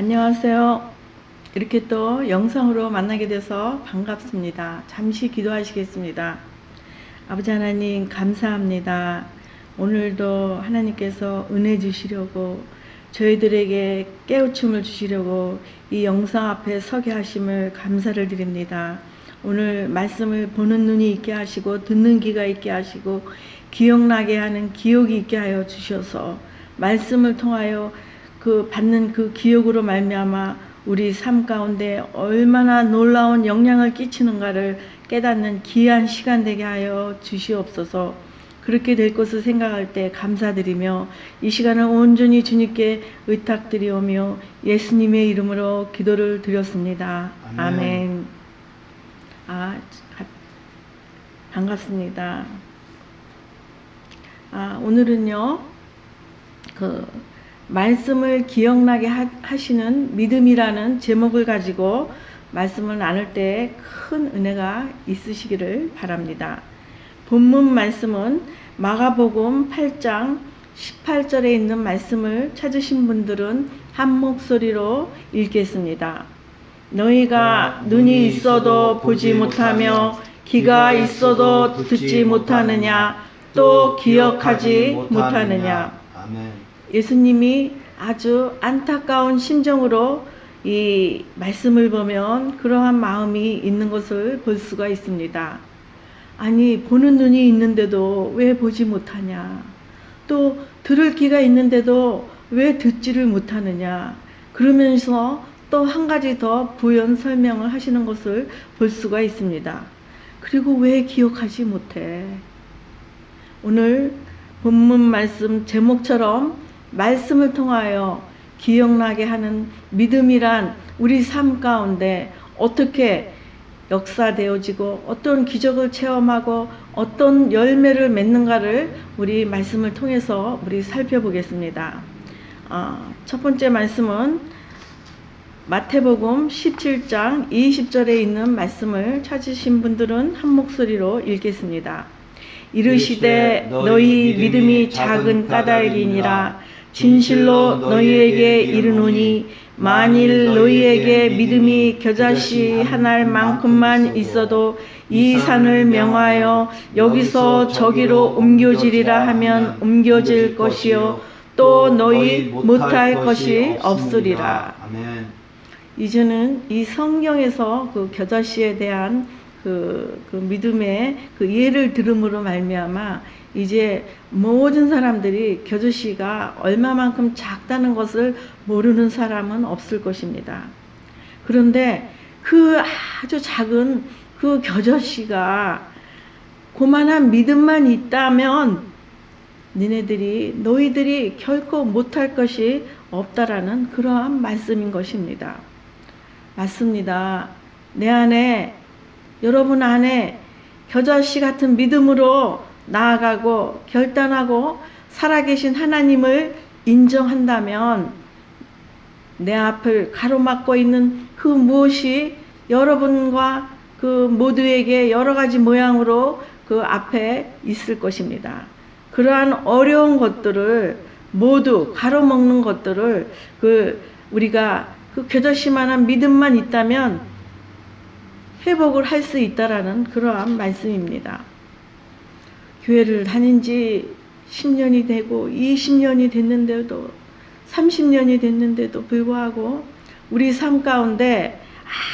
안녕하세요. 이렇게 또 영상으로 만나게 돼서 반갑습니다. 잠시 기도하시겠습니다. 아버지 하나님 감사합니다. 오늘도 하나님께서 은혜 주시려고 저희들에게 깨우침을 주시려고 이 영상 앞에 서게 하심을 감사를 드립니다. 오늘 말씀을 보는 눈이 있게 하시고 듣는 귀가 있게 하시고 기억나게 하는 기억이 있게 하여 주셔서 말씀을 통하여 그 받는 그 기억으로 말미암아 우리 삶 가운데 얼마나 놀라운 영향을 끼치는가를 깨닫는 귀한 시간 되게 하여 주시옵소서. 그렇게 될 것을 생각할 때 감사드리며 이 시간을 온전히 주님께 의탁드리오며 예수님의 이름으로 기도를 드렸습니다. 아멘. 반갑습니다. 오늘은요 말씀을 기억나게 하시는 믿음이라는 제목을 가지고 말씀을 나눌 때 큰 은혜가 있으시기를 바랍니다. 본문 말씀은 마가복음 8장 18절에 있는 말씀을 찾으신 분들은 한 목소리로 읽겠습니다. 너희가 눈이 있어도 보지 못하며 귀가 있어도 듣지 못하느냐 또 기억하지 못하느냐. 예수님이 아주 안타까운 심정으로 이 말씀을 보면 그러한 마음이 있는 것을 볼 수가 있습니다. 아니, 보는 눈이 있는데도 왜 보지 못하냐? 또 들을 귀가 있는데도 왜 듣지를 못하느냐? 그러면서 또 한 가지 더 부연 설명을 하시는 것을 볼 수가 있습니다. 그리고 왜 기억하지 못해? 오늘 본문 말씀 제목처럼 말씀을 통하여 기억나게 하는 믿음이란 우리 삶 가운데 어떻게 역사되어지고 어떤 기적을 체험하고 어떤 열매를 맺는가를 우리 말씀을 통해서 우리 살펴보겠습니다. 첫 번째 말씀은 마태복음 17장 20절에 있는 말씀을 찾으신 분들은 한 목소리로 읽겠습니다. 이르시되 너희 믿음이 작은 까닭이니라. 진실로 너희에게 이르노니 만일 너희에게 믿음이 겨자씨 한 알만큼만 있어도 이 산을 명하여 여기서 저기로 옮겨지리라 하면 옮겨질 것이요 또 너희 못할 것이 없으리라. 이제는 이 성경에서 그 겨자씨에 대한 그 믿음의 그 예를 들음으로 말미암아 이제 모든 사람들이 겨자씨가 얼마만큼 작다는 것을 모르는 사람은 없을 것입니다. 그런데 그 아주 작은 그 겨자씨가 고만한 믿음만 있다면 너희들이 결코 못할 것이 없다라는 그러한 말씀인 것입니다. 맞습니다. 내 안에, 여러분 안에 겨자씨 같은 믿음으로 나아가고 결단하고 살아계신 하나님을 인정한다면 내 앞을 가로막고 있는 그 무엇이 여러분과 그 모두에게 여러 가지 모양으로 그 앞에 있을 것입니다. 그러한 어려운 것들을 모두 가로막는 것들을 우리가 그 겨자씨만한 믿음만 있다면 회복을 할 수 있다라는 그러한 말씀입니다. 교회를 다닌 지 10년이 되고 20년이 됐는데도 30년이 됐는데도 불구하고 우리 삶 가운데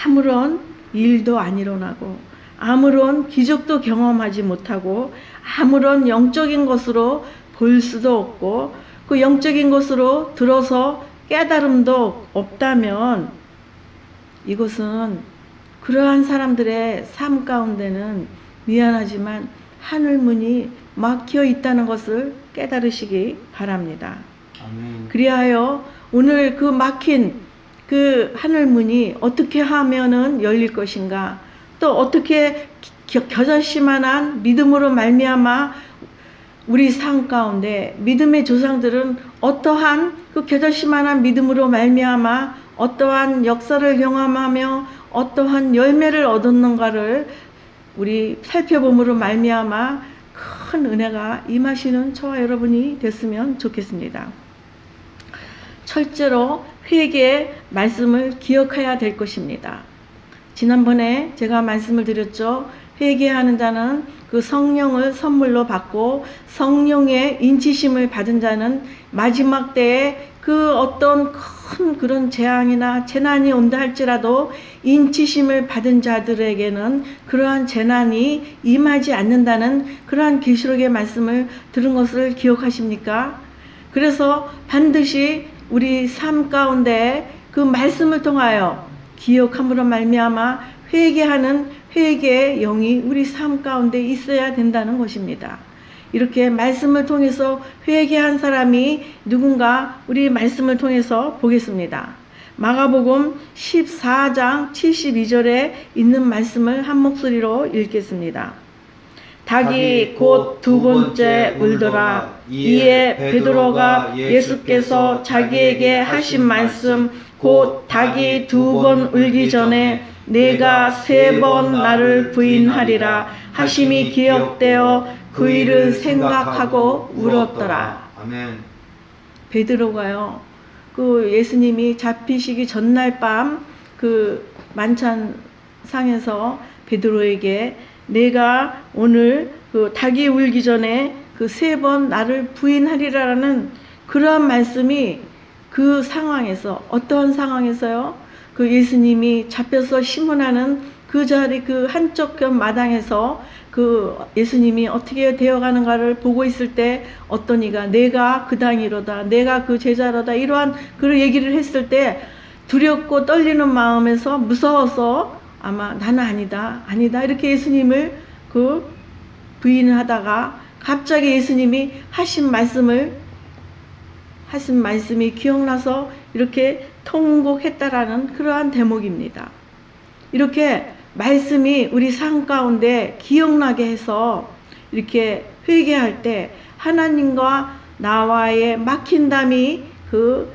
아무런 일도 안 일어나고 아무런 기적도 경험하지 못하고 아무런 영적인 것으로 볼 수도 없고 그 영적인 것으로 들어서 깨달음도 없다면 이것은 그러한 사람들의 삶 가운데는 미안하지만 하늘문이 막혀 있다는 것을 깨달으시기 바랍니다. 아멘. 그리하여 오늘 그 막힌 그 하늘문이 어떻게 하면은 열릴 것인가, 또 어떻게 겨자씨만한 믿음으로 말미암아 우리 삶 가운데 믿음의 조상들은 어떠한 그 겨자씨만한 믿음으로 말미암아 어떠한 역사를 경험하며 어떠한 열매를 얻었는가를 우리 살펴봄으로 말미암아 큰 은혜가 임하시는 저와 여러분이 됐으면 좋겠습니다. 철제로 회개 말씀을 기억해야 될 것입니다. 지난번에 제가 말씀을 드렸죠. 회개하는 자는 그 성령을 선물로 받고 성령의 인치심을 받은 자는 마지막 때에 그 어떤 큰 그런 재앙이나 재난이 온다 할지라도 인치심을 받은 자들에게는 그러한 재난이 임하지 않는다는 그러한 계시록의 말씀을 들은 것을 기억하십니까? 그래서 반드시 우리 삶 가운데 그 말씀을 통하여 기억함으로 말미암아 회개하는 회개의 영이 우리 삶 가운데 있어야 된다는 것입니다. 이렇게 말씀을 통해서 회개한 사람이 누군가 우리 말씀을 통해서 보겠습니다. 마가복음 14장 72절에 있는 말씀을 한 목소리로 읽겠습니다. 닭이 곧 두 번째 울더라. 이에 베드로가 예수께서 자기에게 하신 말씀 곧 닭이 두 번 울기 전에 내가 세 번 나를 부인하리라 하심이 기억되어 그 일을 생각하고 울었더라. 아멘. 베드로가요, 그 예수님이 잡히시기 전날 밤 그 만찬상에서 베드로에게 내가 오늘 그 닭이 울기 전에 그 세 번 나를 부인하리라라는 그러한 말씀이 그 상황에서, 어떠한 상황에서요? 그 예수님이 잡혀서 심문하는 그 자리 그 한쪽 곁 마당에서 그 예수님이 어떻게 되어가는가를 보고 있을 때 어떤 이가 내가 그 당이로다, 내가 그 제자로다, 이러한 그런 얘기를 했을 때 두렵고 떨리는 마음에서 무서워서 아마 나는 아니다, 아니다 이렇게 예수님을 그 부인하다가 갑자기 예수님이 하신 말씀이 기억나서 이렇게 통곡했다라는 그러한 대목입니다. 이렇게 말씀이 우리 삶 가운데 기억나게 해서 이렇게 회개할 때 하나님과 나와의 막힌 담이 그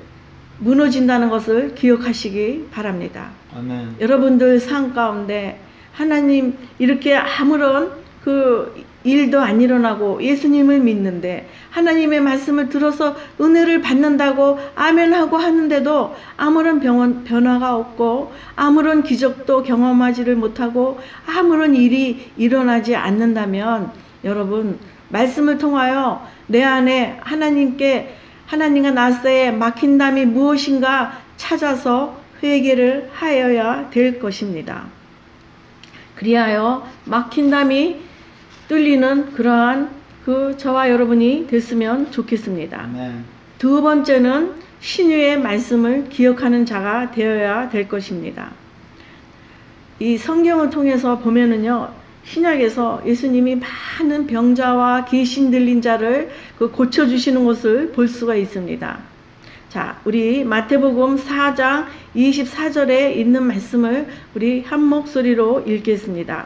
무너진다는 것을 기억하시기 바랍니다. 아멘. 여러분들 삶 가운데 하나님 이렇게 아무런 그 일도 안 일어나고 예수님을 믿는데 하나님의 말씀을 들어서 은혜를 받는다고 아멘하고 하는데도 아무런 변화가 없고 아무런 기적도 경험하지를 못하고 아무런 일이 일어나지 않는다면 여러분 말씀을 통하여 내 안에 하나님과 나서의 막힌 담이 무엇인가 찾아서 회개를 하여야 될 것입니다. 그리하여 막힌 담이 뚫리는 그러한 그 저와 여러분이 됐으면 좋겠습니다. 아멘. 두 번째는 신유의 말씀을 기억하는 자가 되어야 될 것입니다. 이 성경을 통해서 보면은요, 신약에서 예수님이 많은 병자와 귀신 들린 자를 그 고쳐주시는 것을 볼 수가 있습니다. 자, 우리 마태복음 4장 24절에 있는 말씀을 우리 한 목소리로 읽겠습니다.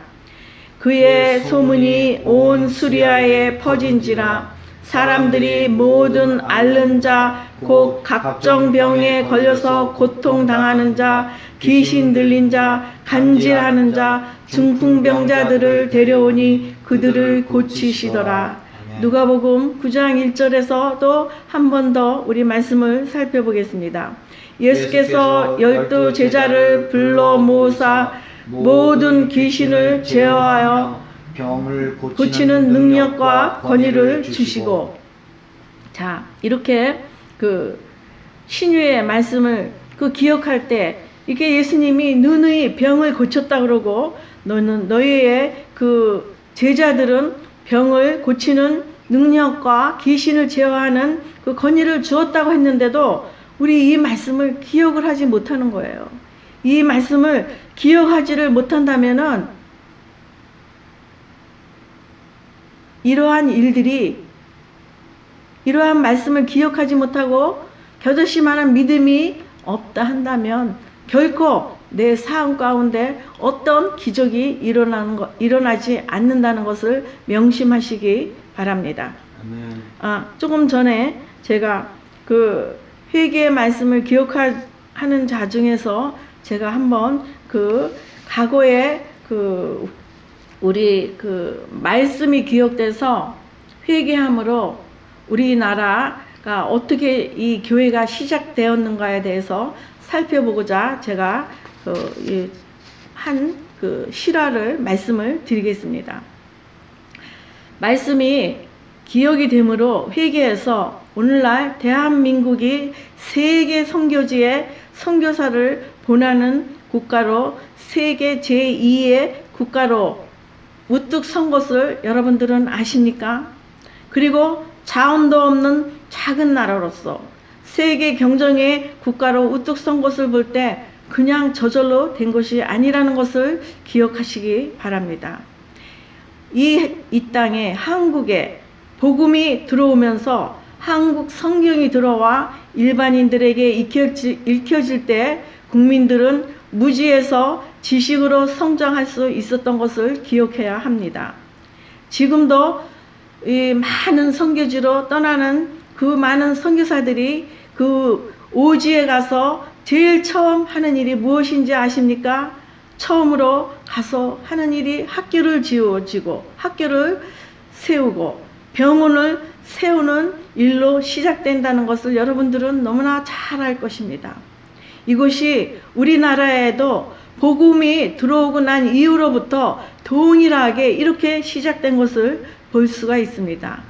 그의 소문이 온 수리아에 퍼진지라 사람들이 모든 앓는 자 곧 각종 병에 걸려서 고통당하는 자 귀신 들린 자 간질하는 자 중풍병자들을 데려오니 그들을 고치시더라. 누가복음 9장 1절에서도 한 번 더 우리 말씀을 살펴보겠습니다. 예수께서 12 제자를 불러 모으사 모든 귀신을 제어하여 병을 고치는 능력과 권위를 주시고, 자, 이렇게 그 신유의 말씀을 그 기억할 때 이게 예수님이 능히 병을 고쳤다 그러고 너희의 그 제자들은 병을 고치는 능력과 귀신을 제어하는 그 권위를 주었다고 했는데도 우리 이 말씀을 기억을 하지 못하는 거예요. 이 말씀을 기억하지를 못한다면은 이러한 일들이, 이러한 말씀을 기억하지 못하고 겨자씨만한 믿음이 없다 한다면 결코 내 삶 가운데 어떤 기적이 일어나지 않는다는 것을 명심하시기 바랍니다. 아멘. 조금 전에 제가 그 회개의 말씀을 기억하는 자 중에서 제가 한번 그 과거에 그 우리 그 말씀이 기억돼서 회개함으로 우리나라 어떻게 이 교회가 시작되었는가에 대해서 살펴보고자 제가 그 실화를 말씀을 드리겠습니다. 말씀이 기억이 되므로 회개해서 오늘날 대한민국이 세계 선교지에 선교사를 보내는 국가로 세계 제2의 국가로 우뚝 선 것을 여러분들은 아십니까? 그리고 자원도 없는 작은 나라로서 세계 경쟁의 국가로 우뚝 선 것을 볼 때 그냥 저절로 된 것이 아니라는 것을 기억하시기 바랍니다. 이 땅에 한국에 복음이 들어오면서 한국 성경이 들어와 일반인들에게 읽혀질 때 국민들은 무지에서 지식으로 성장할 수 있었던 것을 기억해야 합니다. 지금도 이 많은 선교지로 떠나는 그 많은 선교사들이 그 오지에 가서 제일 처음 하는 일이 무엇인지 아십니까? 처음으로 가서 하는 일이 학교를 지어지고 학교를 세우고 병원을 세우는 일로 시작된다는 것을 여러분들은 너무나 잘 알 것입니다. 이것이 우리나라에도 복음이 들어오고 난 이후로부터 동일하게 이렇게 시작된 것을 볼 수가 있습니다.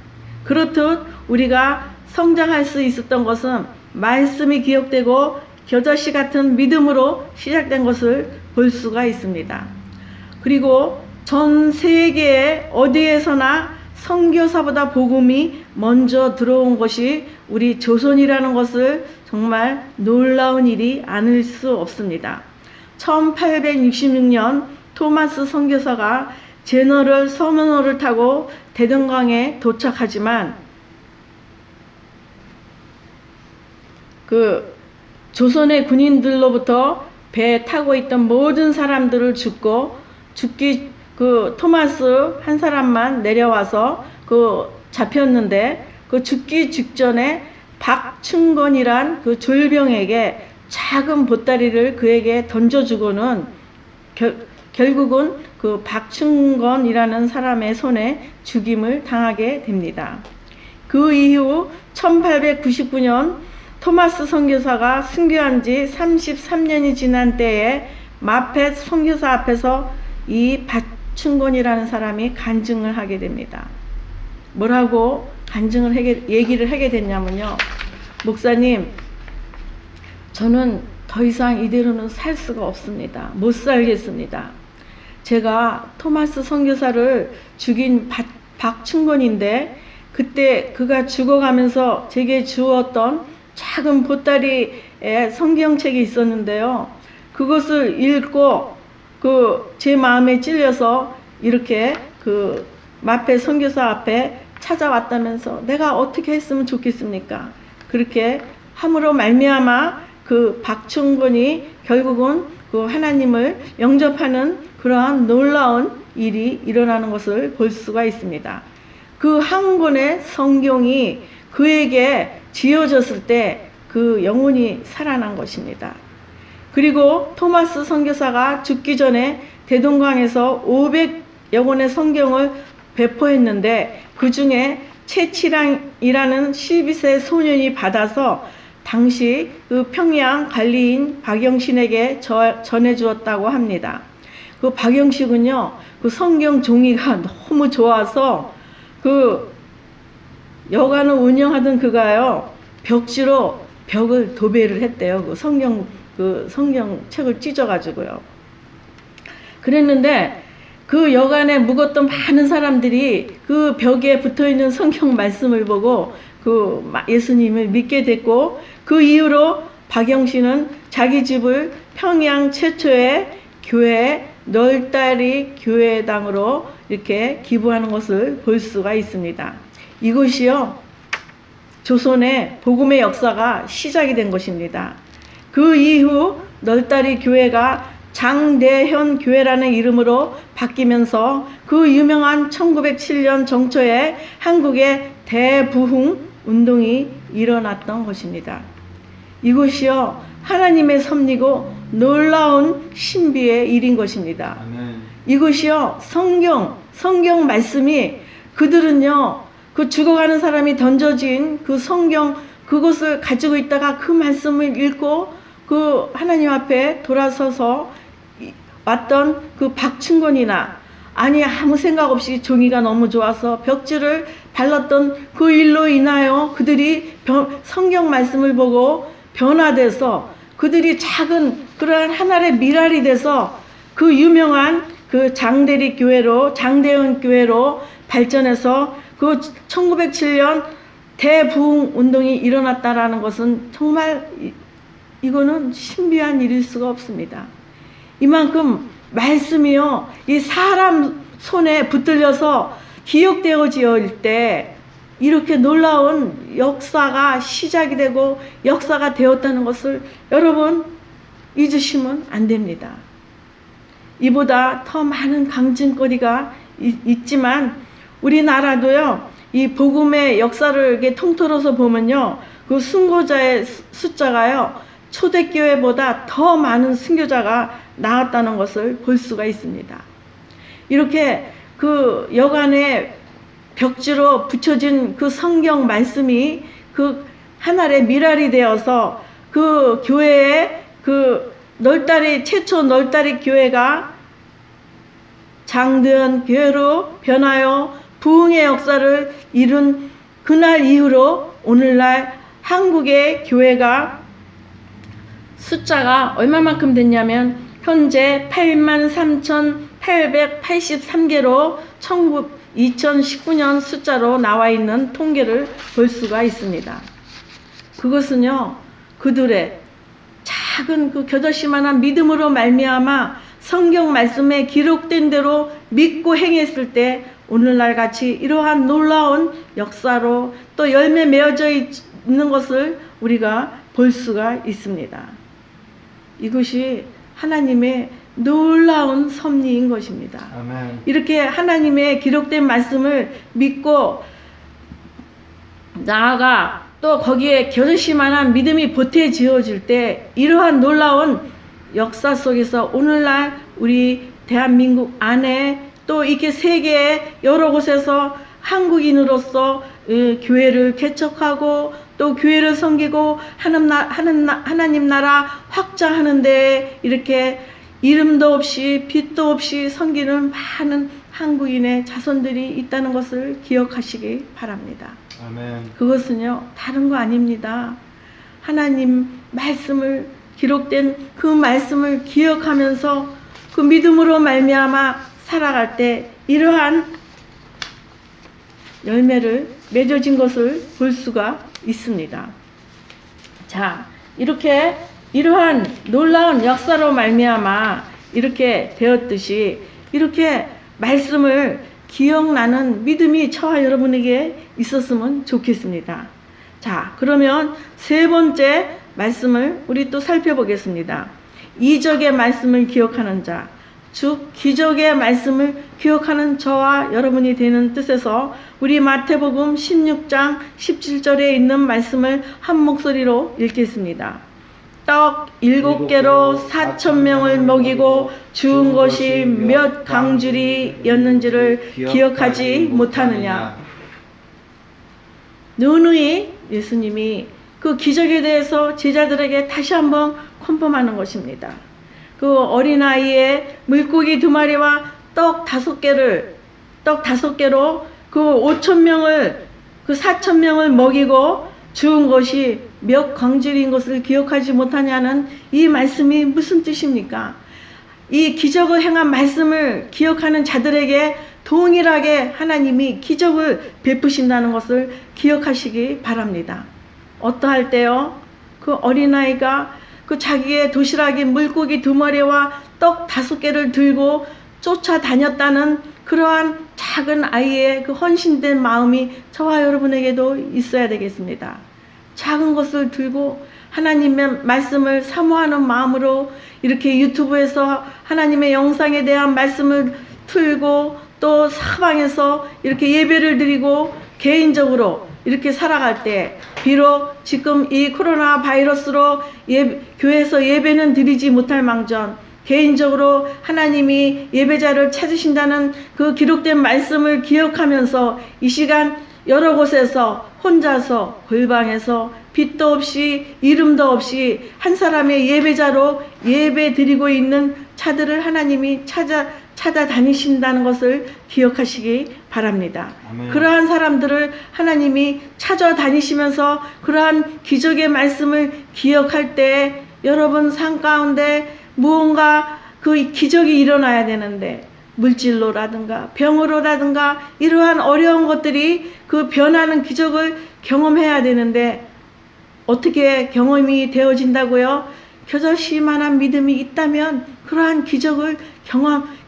그렇듯 우리가 성장할 수 있었던 것은 말씀이 기억되고 겨자씨 같은 믿음으로 시작된 것을 볼 수가 있습니다. 그리고 전 세계에 어디에서나 선교사보다 복음이 먼저 들어온 것이 우리 조선이라는 것을 정말 놀라운 일이 아닐 수 없습니다. 1866년 토마스 선교사가 제너럴 서머너를 타고 대동강에 도착하지만 그 조선의 군인들로부터 배에 타고 있던 모든 사람들을 그 토마스 한 사람만 내려와서 잡혔는데 그 죽기 직전에 박충건이란 그 졸병에게 작은 보따리를 그에게 던져주고는 결국은 그 박충건이라는 사람의 손에 죽임을 당하게 됩니다. 그 이후 1899년 토마스 선교사가 순교한 지 33년이 지난 때에 마펫 선교사 앞에서 이 박충건이라는 사람이 간증을 하게 됩니다. 뭐라고 얘기를 하게 됐냐면요. 목사님, 저는 더 이상 이대로는 살 수가 없습니다. 못 살겠습니다. 제가 토마스 선교사를 죽인 박충건인데 그때 그가 죽어가면서 제게 주었던 작은 보따리에 성경책이 있었는데요. 그것을 읽고 제 마음에 찔려서 이렇게 마페 선교사 앞에 찾아왔다면서 내가 어떻게 했으면 좋겠습니까? 그렇게 함으로 말미암아 그 박충건이 결국은 그 하나님을 영접하는 그러한 놀라운 일이 일어나는 것을 볼 수가 있습니다. 그 한 권의 성경이 그에게 지어졌을 때 그 영혼이 살아난 것입니다. 그리고 토마스 선교사가 죽기 전에 대동강에서 500여 권의 성경을 배포했는데 그 중에 채치랑이라는 12세 소년이 받아서 당시 그 평양 관리인 박영신에게 전해주었다고 합니다. 그 박영식은요, 그 성경 종이가 너무 좋아서 그 여관을 운영하던 그가요, 벽지로 벽을 도배를 했대요. 그 성경책을 찢어가지고요. 그랬는데 그 여관에 묵었던 많은 사람들이 그 벽에 붙어있는 성경 말씀을 보고 그 예수님을 믿게 됐고, 그 이후로 박영신은 자기 집을 평양 최초의 교회 널다리 교회당으로 이렇게 기부하는 것을 볼 수가 있습니다. 이것이요, 조선의 복음의 역사가 시작이 된 것입니다. 그 이후 널다리 교회가 장대현 교회라는 이름으로 바뀌면서 그 유명한 1907년 정초에 한국의 대부흥 운동이 일어났던 것입니다. 이것이요, 하나님의 섭리고 놀라운 신비의 일인 것입니다. 아멘. 이것이요, 성경 말씀이 그들은요, 그 죽어가는 사람이 던져진 그 성경 그것을 가지고 있다가 그 말씀을 읽고 그 하나님 앞에 돌아서서 왔던 그 박충건이나 아니 아무 생각 없이 종이가 너무 좋아서 벽지를 발랐던 그 일로 인하여 그들이 성경 말씀을 보고 변화돼서 그들이 작은 그러한 하나의 미랄이 돼서 그 유명한 그 장대리 교회로 장대원 교회로 발전해서 그 1907년 대부흥 운동이 일어났다라는 것은 정말 이거는 신비한 일일 수가 없습니다. 이만큼 말씀이요 이 사람 손에 붙들려서 기억되어질 때 이렇게 놀라운 역사가 시작이 되고 역사가 되었다는 것을 여러분 잊으시면 안 됩니다. 이보다 더 많은 강진거리가 있지만 우리나라도요 이 복음의 역사를 이렇게 통틀어서 보면요 그 순교자의 숫자가요 초대교회보다 더 많은 순교자가 나왔다는 것을 볼 수가 있습니다. 이렇게 그 여간에 벽지로 붙여진 그 성경 말씀이 그 하나의 미랄이 되어서 그 교회에 그 최초 널다리 교회가 장대원 교회로 변하여 부흥의 역사를 이룬 그날 이후로 오늘날 한국의 교회가 숫자가 얼마만큼 됐냐면 현재 83,883개로 2019년 숫자로 나와 있는 통계를 볼 수가 있습니다. 그것은요 그들의 작은 그 겨자씨만한 믿음으로 말미암아 성경 말씀에 기록된 대로 믿고 행했을 때 오늘날 같이 이러한 놀라운 역사로 또 열매 맺어져 있는 것을 우리가 볼 수가 있습니다. 이것이 하나님의 놀라운 섭리인 것입니다. 아멘. 이렇게 하나님의 기록된 말씀을 믿고 나아가 또 거기에 겨자씨만한 믿음이 보태지어질 때 이러한 놀라운 역사 속에서 오늘날 우리 대한민국 안에 또 이렇게 세계의 여러 곳에서 한국인으로서 교회를 개척하고 또 교회를 섬기고 하나님 나라 확장하는데 이렇게 이름도 없이 빛도 없이 섬기는 많은 한국인의 자손들이 있다는 것을 기억하시기 바랍니다. 아멘. 그것은요 다른 거 아닙니다. 하나님 말씀을 기록된 그 말씀을 기억하면서 그 믿음으로 말미암아 살아갈 때 이러한 열매를 맺어진 것을 볼 수가 있습니다. 자, 이렇게 이러한 놀라운 역사로 말미암아 이렇게 되었듯이 이렇게 말씀을 기억나는 믿음이 저와 여러분에게 있었으면 좋겠습니다. 자, 그러면 세 번째 말씀을 우리 또 살펴보겠습니다. 이적의 말씀을 기억하는 자, 즉 기적의 말씀을 기억하는 저와 여러분이 되는 뜻에서 우리 마태복음 16장 17절에 있는 말씀을 한 목소리로 읽겠습니다. 떡 7개로 4,000명을 먹이고 주운 것이 몇 강줄이었는지를 기억하지 못하느냐. 누누이 예수님이 그 기적에 대해서 제자들에게 다시 한번 컨펌하는 것입니다. 그 어린아이의 물고기 2마리와 떡 5개로 그 5,000명을 그 4,000명을 먹이고 주운 것이 몇 광줄인 것을 기억하지 못하냐는 이 말씀이 무슨 뜻입니까? 이 기적을 행한 말씀을 기억하는 자들에게 동일하게 하나님이 기적을 베푸신다는 것을 기억하시기 바랍니다. 어떠할 때요? 그 어린아이가 그 자기의 도시락인 물고기 2마리와 떡 5개를 들고 쫓아다녔다는 그러한 작은 아이의 그 헌신된 마음이 저와 여러분에게도 있어야 되겠습니다. 작은 것을 들고 하나님의 말씀을 사모하는 마음으로 이렇게 유튜브에서 하나님의 영상에 대한 말씀을 틀고 또 사방에서 이렇게 예배를 드리고 개인적으로 이렇게 살아갈 때 비록 지금 이 코로나 바이러스로 교회에서 예배는 드리지 못할 망정 개인적으로 하나님이 예배자를 찾으신다는 그 기록된 말씀을 기억하면서 이 시간 여러 곳에서 혼자서 골방에서 빛도 없이 이름도 없이 한 사람의 예배자로 예배 드리고 있는 자들을 하나님이 찾아다니신다는 것을 기억하시기 바랍니다. 아멘. 그러한 사람들을 하나님이 찾아다니시면서 그러한 기적의 말씀을 기억할 때 여러분 삶 가운데 무언가 그 기적이 일어나야 되는데 물질로라든가 병으로라든가 이러한 어려운 것들이 그 변하는 기적을 경험해야 되는데 어떻게 경험이 되어진다고요? 겨자씨만한 믿음이 있다면 그러한 기적을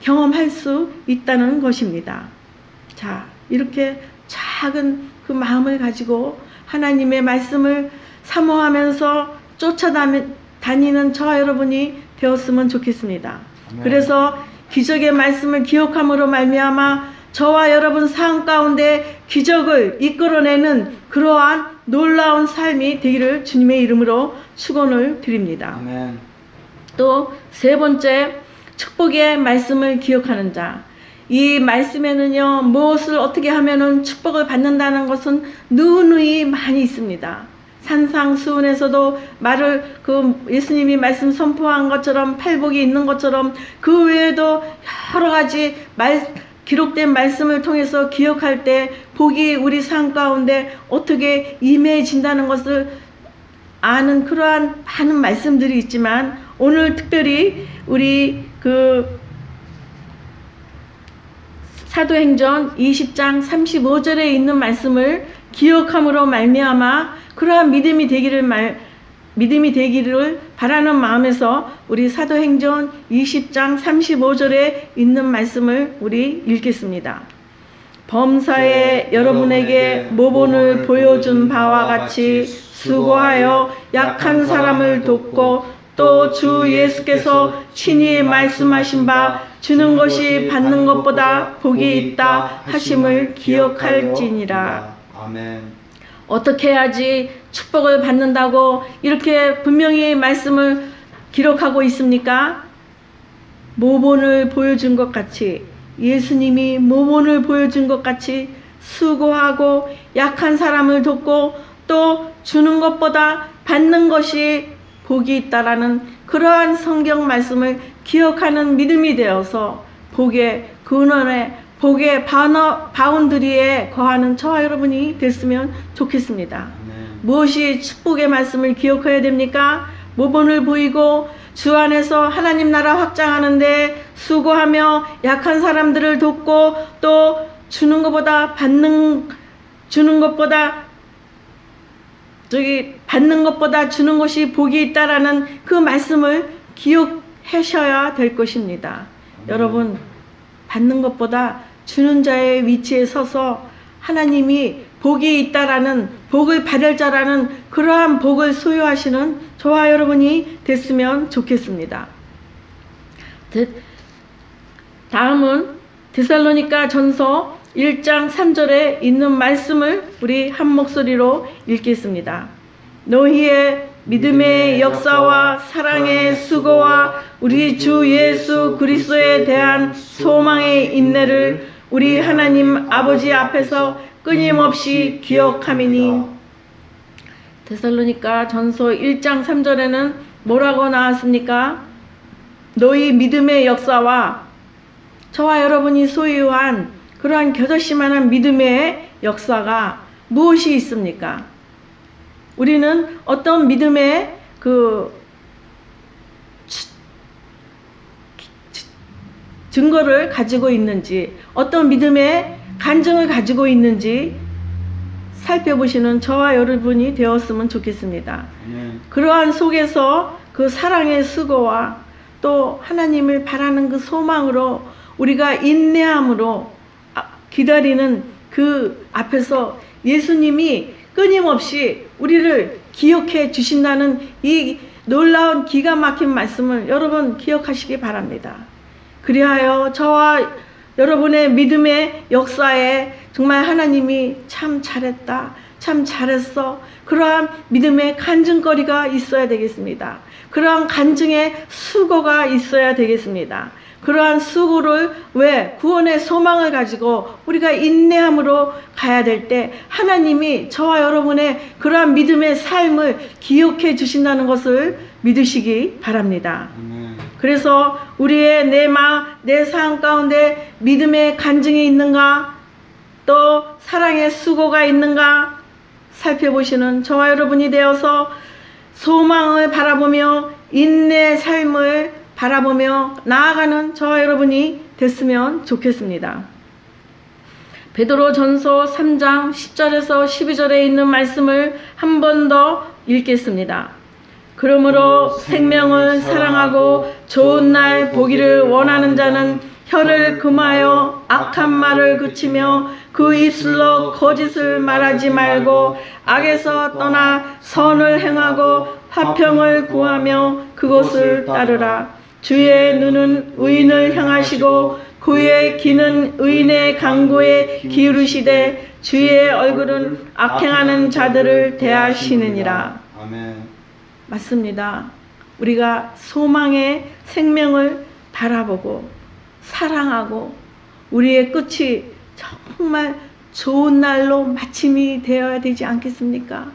경험할 수 있다는 것입니다. 자, 이렇게 작은 그 마음을 가지고 하나님의 말씀을 사모하면서 쫓아다니는 저와 여러분이 되었으면 좋겠습니다. 아멘. 그래서 기적의 말씀을 기억함으로 말미암아 저와 여러분 삶 가운데 기적을 이끌어내는 그러한 놀라운 삶이 되기를 주님의 이름으로 축원을 드립니다. 아멘. 또 세 번째, 축복의 말씀을 기억하는 자. 이 말씀에는요, 무엇을 어떻게 하면은 축복을 받는다는 것은 누누이 많이 있습니다. 산상수훈에서도 예수님이 말씀 선포한 것처럼 팔복이 있는 것처럼 그 외에도 여러 가지 기록된 말씀을 통해서 기억할 때 복이 우리 삶 가운데 어떻게 임해진다는 것을 아는 그러한 많은 말씀들이 있지만 오늘 특별히 우리 사도행전 20장 35절에 있는 말씀을 기억함으로 말미암아 그러한 믿음이 되기를 바라는 마음에서 우리 사도행전 20장 35절에 있는 말씀을 우리 읽겠습니다. 범사에 여러분에게 모본을 보여준 바와 같이 수고하여 약한 사람을 돕고 또 주 예수께서 친히 말씀하신 바 주는 것이 받는 것보다 복이 있다 하심을 기억할지니라. 아멘. 어떻게 해야지 축복을 받는다고 이렇게 분명히 말씀을 기록하고 있습니까? 모본을 보여준 것 같이, 예수님이 모본을 보여준 것 같이 수고하고 약한 사람을 돕고 또 주는 것보다 받는 것이 복이 있다라는 그러한 성경 말씀을 기억하는 믿음이 되어서 복의 근원에 복의 바운드리에 거하는 저와 여러분이 됐으면 좋겠습니다. 아멘. 무엇이 축복의 말씀을 기억해야 됩니까? 모본을 보이고 주 안에서 하나님 나라 확장하는데 수고하며 약한 사람들을 돕고 또 주는 것보다 받는 것보다 주는 것이 복이 있다라는 그 말씀을 기억하셔야 될 것입니다. 여러분, 받는 것보다 주는 자의 위치에 서서 하나님이 복이 있다라는, 복을 받을 자라는 그러한 복을 소유하시는 저와 여러분이 됐으면 좋겠습니다. 다음은 데살로니가 전서 1장 3절에 있는 말씀을 우리 한 목소리로 읽겠습니다. 너희의 믿음의 역사와 사랑의 수고와 우리 주 예수 그리스도에 대한 소망의 인내를 우리 하나님 아버지 앞에서 끊임없이 기억하미니. 데살로니가 전서 1장 3절에는 뭐라고 나왔습니까? 너희 믿음의 역사와 저와 여러분이 소유한 그러한 겨자씨만한 믿음의 역사가 무엇이 있습니까? 우리는 어떤 믿음의 증거를 가지고 있는지, 어떤 믿음의 간증을 가지고 있는지 살펴보시는 저와 여러분이 되었으면 좋겠습니다. 그러한 속에서 그 사랑의 수고와 또 하나님을 바라는 그 소망으로 우리가 인내함으로 기다리는 그 앞에서 예수님이 끊임없이 우리를 기억해 주신다는 이 놀라운 기가 막힌 말씀을 여러분 기억하시기 바랍니다. 그리하여 저와 여러분의 믿음의 역사에 정말 하나님이 참 잘했다, 참 잘했어, 그러한 믿음의 간증거리가 있어야 되겠습니다. 그러한 간증의 수고가 있어야 되겠습니다. 그러한 수고를 왜 구원의 소망을 가지고 우리가 인내함으로 가야 될 때 하나님이 저와 여러분의 그러한 믿음의 삶을 기억해 주신다는 것을 믿으시기 바랍니다. 아멘. 그래서 우리의 내 삶 가운데 믿음의 간증이 있는가, 또 사랑의 수고가 있는가 살펴보시는 저와 여러분이 되어서 소망을 바라보며 인내의 삶을 바라보며 나아가는 저와 여러분이 됐으면 좋겠습니다. 베드로전서 3장 10절에서 12절에 있는 말씀을 한 번 더 읽겠습니다. 그러므로 생명을 사랑하고 좋은 날 보기를 원하는 자는 혀를 금하여 악한 말을 그치며 그 입술로 거짓을 말하지 말고 악에서 떠나 선을 행하고 화평을 구하며 그것을 따르라. 주의 눈은 의인을 향하시고 그의 귀는 의인의 강구에 기울이시되 주의 얼굴은 악행하는 자들을 대하시느니라. 아멘. 맞습니다. 우리가 소망의 생명을 바라보고 사랑하고 우리의 끝이 정말 좋은 날로 마침이 되어야 되지 않겠습니까?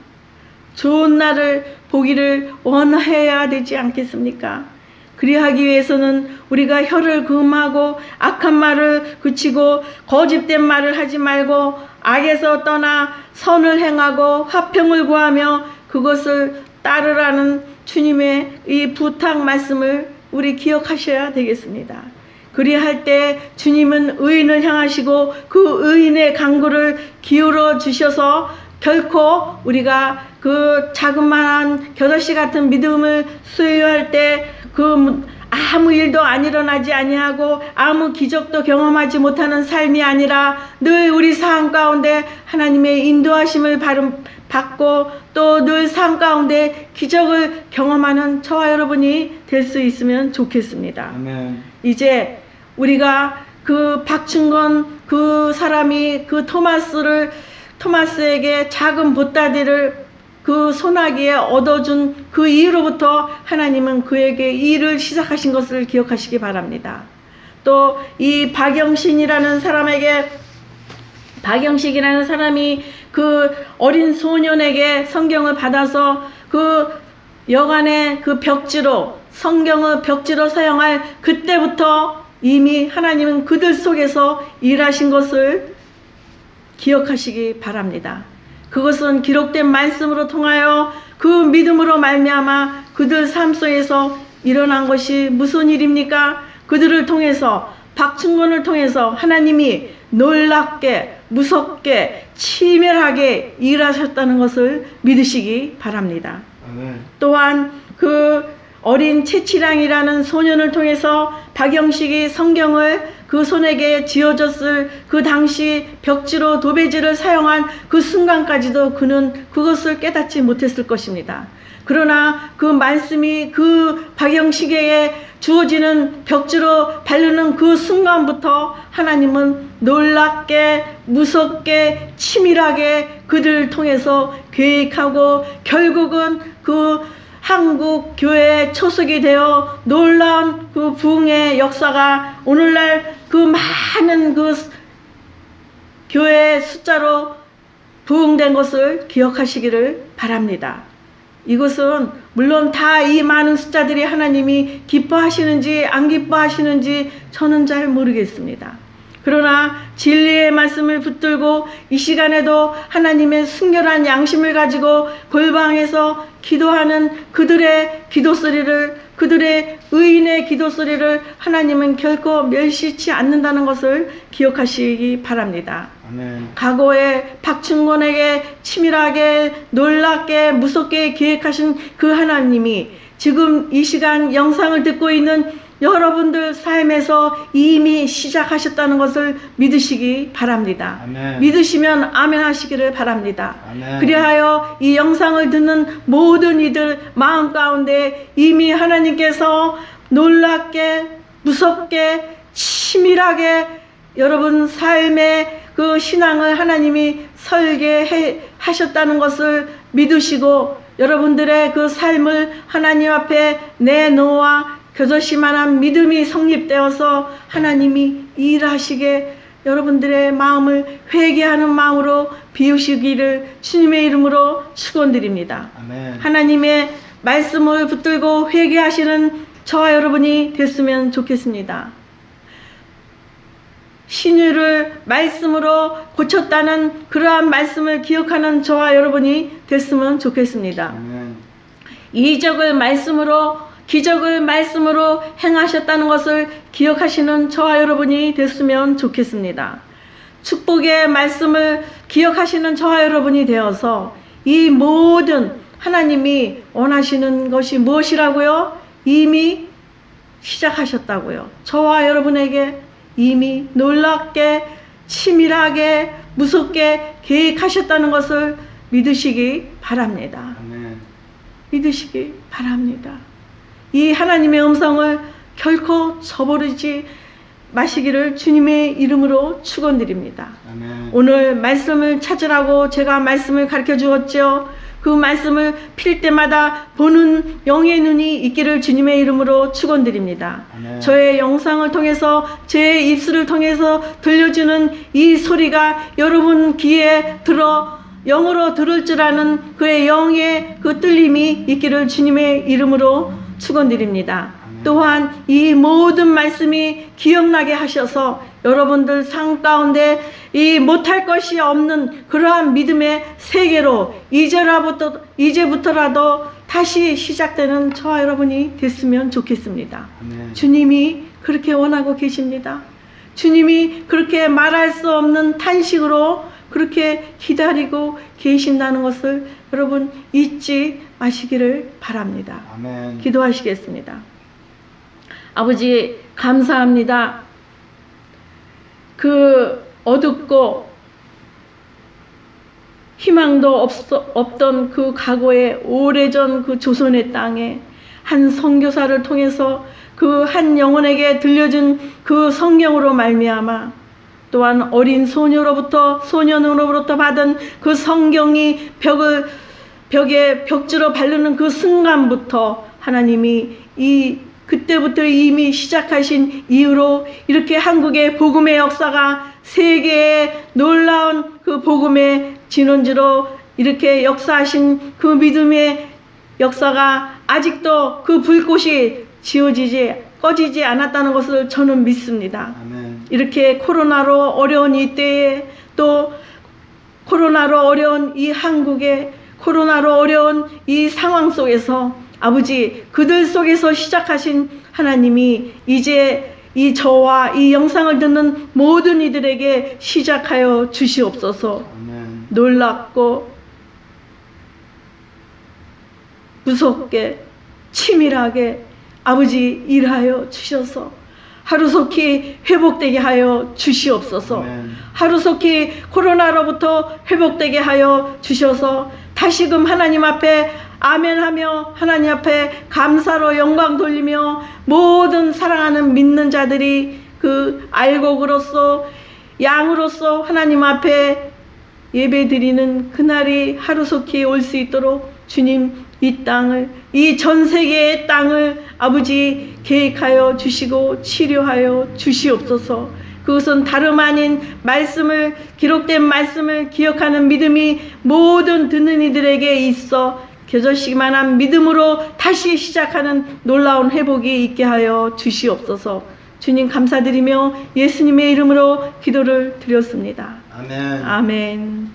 좋은 날을 보기를 원해야 되지 않겠습니까? 그리하기 위해서는 우리가 혀를 금하고 악한 말을 그치고 거짓된 말을 하지 말고 악에서 떠나 선을 행하고 화평을 구하며 그것을 따르라는 주님의 이 부탁 말씀을 우리 기억하셔야 되겠습니다. 그리할 때 주님은 의인을 향하시고 그 의인의 간구를 기울여 주셔서 결코 우리가 그 자그마한 겨자씨 같은 믿음을 소유할 때 그 아무 일도 안 일어나지 아니하고 아무 기적도 경험하지 못하는 삶이 아니라 늘 우리 삶 가운데 하나님의 인도하심을 받고 또 늘 삶 가운데 기적을 경험하는 저와 여러분이 될 수 있으면 좋겠습니다. 아멘. 이제 우리가 그 박충건 그 사람이 그 토마스에게 작은 보따리를 그 소나기에 얻어준 그 이후로부터 하나님은 그에게 일을 시작하신 것을 기억하시기 바랍니다. 또 이 박영식이라는 사람이 그 어린 소년에게 성경을 받아서 그 여관의 그 벽지로 성경을 벽지로 사용할 그때부터 이미 하나님은 그들 속에서 일하신 것을 기억하시기 바랍니다. 그것은 기록된 말씀으로 통하여 그 믿음으로 말미암아 그들 삶 속에서 일어난 것이 무슨 일입니까? 그들을 통해서 박충건을 통해서 하나님이 놀랍게 무섭게 치밀하게 일하셨다는 것을 믿으시기 바랍니다. 아멘. 또한 그 어린 채치량이라는 소년을 통해서 박영식이 성경을 그 손에게 쥐어줬을 그 당시 벽지로 도배지를 사용한 그 순간까지도 그는 그것을 깨닫지 못했을 것입니다. 그러나 그 말씀이 그 박영식에게 주어지는 벽지로 바르는 그 순간부터 하나님은 놀랍게 무섭게 치밀하게 그들을 통해서 계획하고 결국은 그 한국 교회의 초석이 되어 놀라운 그 부흥의 역사가 오늘날 그 많은 그 교회의 숫자로 부흥된 것을 기억하시기를 바랍니다. 이것은 물론 다 이 많은 숫자들이 하나님이 기뻐하시는지 안 기뻐하시는지 저는 잘 모르겠습니다. 그러나 진리의 말씀을 붙들고 이 시간에도 하나님의 순결한 양심을 가지고 골방에서 기도하는 그들의 기도소리를, 그들의 의인의 기도소리를 하나님은 결코 멸시치 않는다는 것을 기억하시기 바랍니다. 아멘. 과거에 박충건에게 치밀하게 놀랍게 무섭게 계획하신 그 하나님이 지금 이 시간 영상을 듣고 있는 여러분들 삶에서 이미 시작하셨다는 것을 믿으시기 바랍니다. 아멘. 믿으시면 아멘 하시기를 바랍니다. 아멘. 그리하여 이 영상을 듣는 모든 이들 마음 가운데 이미 하나님께서 놀랍게 무섭게 치밀하게 여러분 삶의 그 신앙을 하나님이 설계해 하셨다는 것을 믿으시고 여러분들의 그 삶을 하나님 앞에 내놓아 겨자씨만한 믿음이 성립되어서 하나님이 일하시게 여러분들의 마음을 회개하는 마음으로 비우시기를 주님의 이름으로 축원드립니다. 아멘. 하나님의 말씀을 붙들고 회개하시는 저와 여러분이 됐으면 좋겠습니다. 신유를 말씀으로 고쳤다는 그러한 말씀을 기억하는 저와 여러분이 됐으면 좋겠습니다. 아멘. 이적을 말씀으로, 기적을 말씀으로 행하셨다는 것을 기억하시는 저와 여러분이 됐으면 좋겠습니다. 축복의 말씀을 기억하시는 저와 여러분이 되어서 이 모든 하나님이 원하시는 것이 무엇이라고요? 이미 시작하셨다고요. 저와 여러분에게 이미 놀랍게, 치밀하게, 무섭게 계획하셨다는 것을 믿으시기 바랍니다. 아멘. 믿으시기 바랍니다. 이 하나님의 음성을 결코 저버리지 마시기를 주님의 이름으로 축원드립니다. 아멘. 오늘 말씀을 찾으라고 제가 말씀을 가르쳐 주었죠. 그 말씀을 필 때마다 보는 영의 눈이 있기를 주님의 이름으로 축원드립니다. 아멘. 저의 영상을 통해서 제 입술을 통해서 들려주는 이 소리가 여러분 귀에 들어 영으로 들을 줄 아는 그의 영의 그 뚫림이 있기를 주님의 이름으로 축원드립니다. 또한 이 모든 말씀이 기억나게 하셔서 여러분들 삶 가운데 이 못할 것이 없는 그러한 믿음의 세계로 이제부터라도 다시 시작되는 저와 여러분이 됐으면 좋겠습니다. 아멘. 주님이 그렇게 원하고 계십니다. 주님이 그렇게 말할 수 없는 탄식으로 그렇게 기다리고 계신다는 것을 여러분 잊지 마시기를 바랍니다. 아멘. 기도하시겠습니다. 아버지 감사합니다. 그 어둡고 희망도 없던 그 과거의 오래전 그 조선의 땅에 한 선교사를 통해서 그 한 영혼에게 들려준 그 성경으로 말미암아 또한 어린 소년으로부터 받은 그 성경이 벽에 벽지로 바르는 그 순간부터 하나님이 그때부터 이미 시작하신 이후로 이렇게 한국의 복음의 역사가 세계의 놀라운 그 복음의 진원지로 이렇게 역사하신 그 믿음의 역사가 아직도 그 불꽃이 꺼지지 않았다는 것을 저는 믿습니다. 아멘. 이렇게 코로나로 어려운 이 때에 또 코로나로 어려운 이 한국에 코로나로 어려운 이 상황 속에서 아버지 그들 속에서 시작하신 하나님이 이제 이 저와 이 영상을 듣는 모든 이들에게 시작하여 주시옵소서. 아멘. 놀랍고 무섭게 치밀하게 아버지 일하여 주셔서 하루속히 회복되게 하여 주시옵소서. 아멘. 하루속히 코로나로부터 회복되게 하여 주셔서 다시금 하나님 앞에 아멘하며 하나님 앞에 감사로 영광 돌리며 모든 사랑하는 믿는 자들이 그 알곡으로서 양으로서 하나님 앞에 예배 드리는 그날이 하루속히 올 수 있도록 주님 이 땅을 이 전 세계의 땅을 아버지 계획하여 주시고 치료하여 주시옵소서. 그것은 다름 아닌 말씀을 기록된 말씀을 기억하는 믿음이 모든 듣는 이들에게 있어 겨자씨만한 믿음으로 다시 시작하는 놀라운 회복이 있게 하여 주시옵소서. 주님 감사드리며 예수님의 이름으로 기도를 드렸습니다. 아멘. 아멘.